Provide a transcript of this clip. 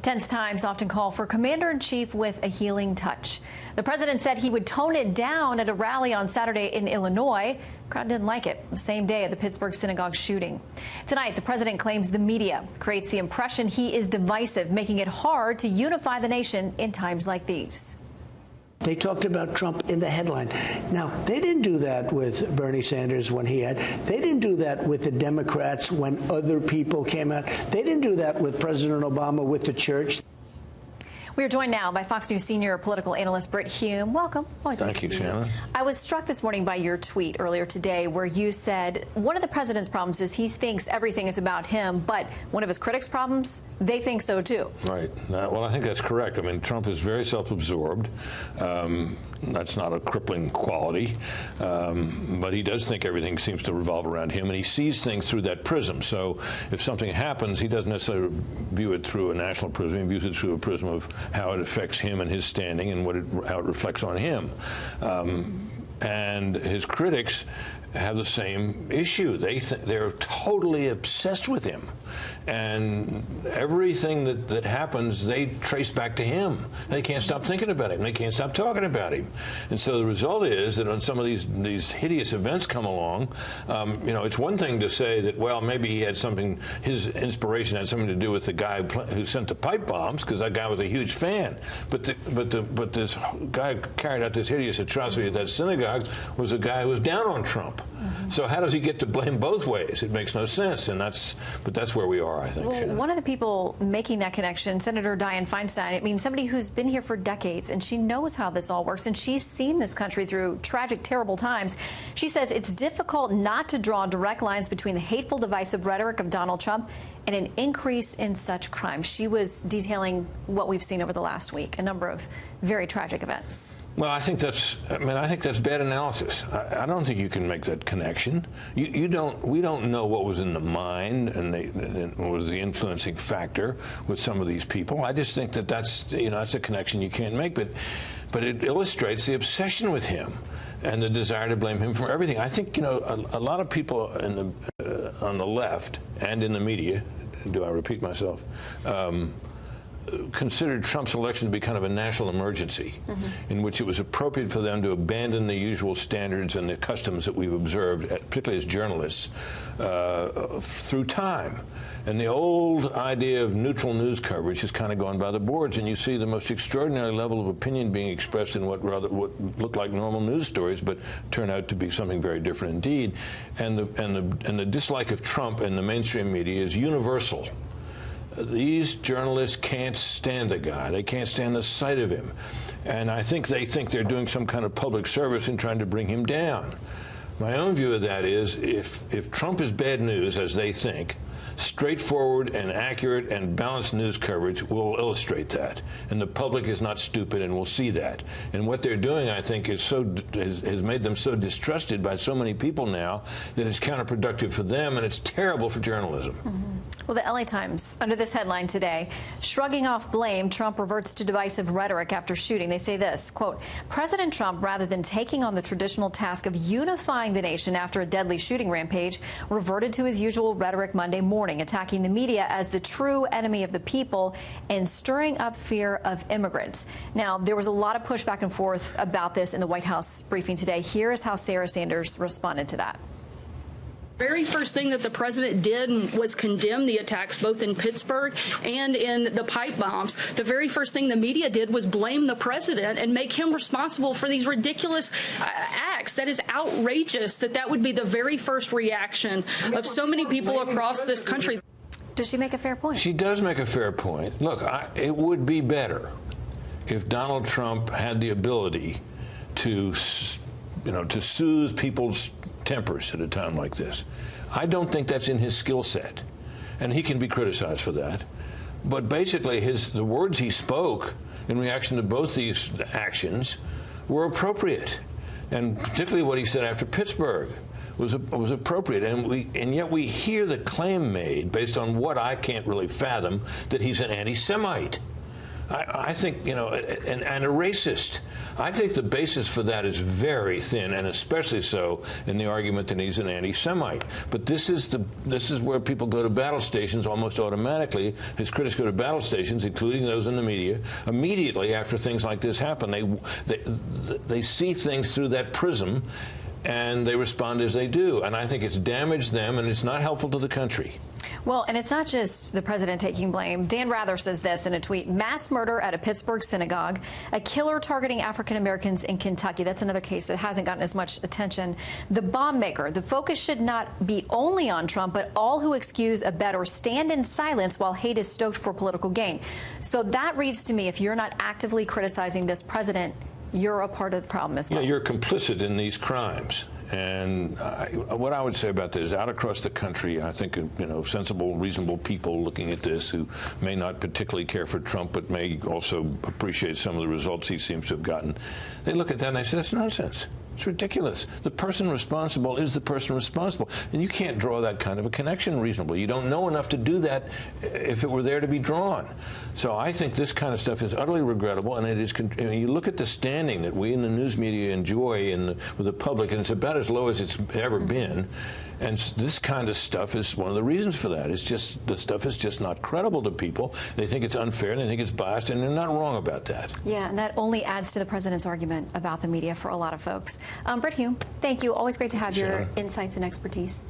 Tense times often call for commander-in-chief with a healing touch. The president said he would tone it down at a rally on Saturday in Illinois. The crowd didn't like it. The same day of the Pittsburgh synagogue shooting. Tonight, the president claims the media creates the impression he is divisive, making it hard to unify the nation in times like these. They talked about Trump in the headline. Now, they didn't do that with Bernie Sanders when he had. They didn't do that with the Democrats when other people came out. They didn't do that with President Obama with the church. We are joined now by Fox News senior political analyst Brit Hume. Welcome. Always Thank you, Shannon. I was struck this morning by your tweet earlier today where you said one of the president's problems is he thinks everything is about him, but one of his critics' problems, they think so too. Right. Well, I think that's correct. I mean, Trump is very self-absorbed. That's not a crippling quality, but he does think everything seems to revolve around him, and he sees things through that prism. So if something happens, he doesn't necessarily view it through a national prism. He views it through a prism of how it affects him and his standing and how it reflects on him. And his critics have the same issue. They're totally obsessed with him. And everything that happens, they trace back to him. They can't stop thinking about him. They can't stop talking about him. And so the result is that when some of these hideous events come along, it's one thing to say that, well, maybe he had something, his inspiration had something to do with the guy who sent the pipe bombs, because that guy was a huge fan. But this guy who carried out this hideous atrocity at that synagogue was a guy who was down on Trump. So how does he get to blame both ways? It makes no sense, but that's where we are, I think. Well, one of the people making that connection, Senator Dianne Feinstein, I mean, somebody who's been here for decades, and she knows how this all works, and she's seen this country through tragic, terrible times. She says it's difficult not to draw direct lines between the hateful, divisive rhetoric of Donald Trump and an increase in such crimes. She was detailing what we've seen over the last week, a number of very tragic events. Well, I think that's bad analysis. I don't think you can make that connection. We don't know what was in the mind and what was the influencing factor with some of these people. I just think that's a connection you can't make. But it illustrates the obsession with him and the desire to blame him for everything. I think a lot of people on the left and in the media, do I repeat myself? Considered Trump's election to be kind of a national emergency, in which it was appropriate for them to abandon the usual standards and the customs that we've observed, particularly as journalists, through time. And the old idea of neutral news coverage has kind of gone by the boards, and you see the most extraordinary level of opinion being expressed in what look like normal news stories, but turn out to be something very different indeed. And the dislike of Trump in the mainstream media is universal. These journalists can't stand the guy. They can't stand the sight of him. And I think they think they're doing some kind of public service in trying to bring him down. My own view of that is if Trump is bad news, as they think, straightforward and accurate and balanced news coverage will illustrate that. And the public is not stupid and will see that. And what they're doing, I think, has made them so distrusted by so many people now that it's counterproductive for them and it's terrible for journalism. Well, the LA Times, under this headline today, shrugging off blame, Trump reverts to divisive rhetoric after shooting. They say this, quote, President Trump, rather than taking on the traditional task of unifying the nation after a deadly shooting rampage, reverted to his usual rhetoric Monday morning, attacking the media as the true enemy of the people and stirring up fear of immigrants. Now, there was a lot of push back and forth about this in the White House briefing today. Here is how Sarah Sanders responded to that. Very first thing that the president did was condemn the attacks both in Pittsburgh and in the pipe bombs. The very first thing the media did was blame the president and make him responsible for these ridiculous acts. That is outrageous that would be the very first reaction of so many people across this country. Does she make a fair point? She does make a fair point. Look, it would be better if Donald Trump had the ability to soothe people's tempers at a time like this. I don't think that's in his skill set, and he can be criticized for that. But basically, the words he spoke in reaction to both these actions were appropriate, and particularly what he said after Pittsburgh was appropriate. And yet we hear the claim made, based on what I can't really fathom, that he's an anti-Semite. I think, you know, and a racist. I think the basis for that is very thin, and especially so in the argument that he's an anti-Semite. But this is where people go to battle stations almost automatically. His critics go to battle stations, including those in the media, immediately after things like this happen. They see things through that prism, and they respond as they do. And I think it's damaged them, and it's not helpful to the country. Well, and it's not just the president taking blame. Dan Rather says this in a tweet: mass murder at a Pittsburgh synagogue, a killer targeting African Americans in Kentucky. That's another case that hasn't gotten as much attention. The bomb maker. The focus should not be only on Trump, but all who excuse, abet, or stand in silence while hate is stoked for political gain. So that reads to me, if you're not actively criticizing this president, you're a part of the problem as well. Yeah, you're complicit in these crimes. And what I would say about this, out across the country, I think, you know, sensible, reasonable people looking at this who may not particularly care for Trump, but may also appreciate some of the results he seems to have gotten, they look at that and they say, that's nonsense. It's ridiculous. The person responsible is the person responsible. And you can't draw that kind of a connection reasonably. You don't know enough to do that if it were there to be drawn. So I think this kind of stuff is utterly regrettable, and it is. I mean, you look at the standing that we in the news media enjoy with the public, and it's about as low as it's ever been. And this kind of stuff is one of the reasons for that. It's just, the stuff is just not credible to people. They think it's unfair, and they think it's biased, and they're not wrong about that. Yeah, and that only adds to the president's argument about the media for a lot of folks. Brit Hume, thank you. Always great to have your insights and expertise.